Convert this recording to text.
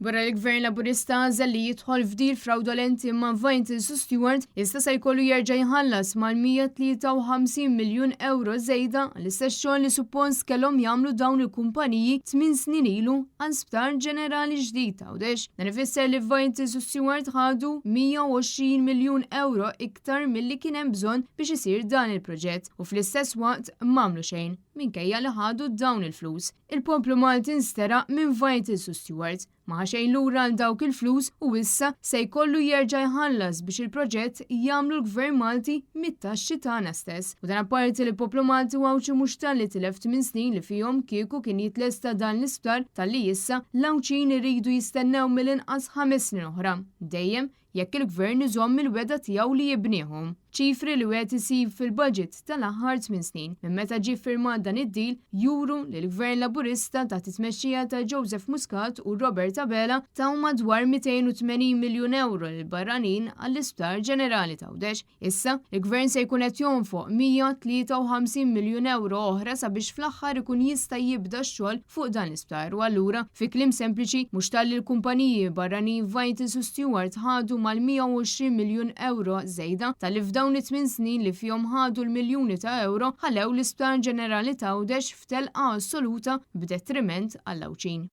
Wara l-Gvern Laburista għażel li jidħol f'dil fraudolenti ma' Vaintis u Stewart issa se jkollu jerġa' jħallas mal-153 miljun euro żejda għall-istess xogħol li suppost kellhom jagħmlu dawn il-kumpaniji 8 snin ilu għal Sptar Ġenerali ġdid Għawdex. Dan ifisser li Vaintis u Stewart ħadu 120 miljun euro iktar milli kien hemm bżonn biex isir dan il-proġett u fl-istess waqt m'għamlu xejn minkejja li ħadu dawn il-flus. Il-poplu Malti nsteraq minn Vaintis u Stewart ma xejn lura għal dawk il-flus u issa se jkollu jerġa' jħallas biex il-proġett jagħmlu l-Gvern Malti mit-taxxi tagħna stess. U dan apparti li l-poplu Malti wawċi mhux tal-li tilef 8 snin li fihom kieku kien jitlesta dan l-isptar tal-li issa l-awċin iridu jistennew mill-inqas 5 snin oħra. Dejjem jekk il-Gvern iżomm il-weda tiegħu li jibniehom. ċifri li wieħed isib fil-budget tal-aħħar 8 snin minn meta ġie ffirmat dan id-deal juru li l-Gvern Laburista taħt it-tmexxija ta' Joseph Muscat u Robert Abela taw madwar 280 miljun euro lil barranin għall-Isptar Ġenerali ta' Għawdex. Issa, il-Gvern se jkun qed jonfoq 153 miljun euro oħra sabiex fl-aħħar ikun jista' jibda x-xogħol fuq dan l-isptar u allura fi kliem sempliċi mhux tal l-kumpaniji barranin Vaintis u Stewart ħadu mal-120 miljun euro żejda tal-li dawn it-8 snin li fihom ħadu l-miljuni ta' euro ħallew l-Isptar Ġenerali ta' Għawdex f'telqa assoluta b'detriment għall-Awċin.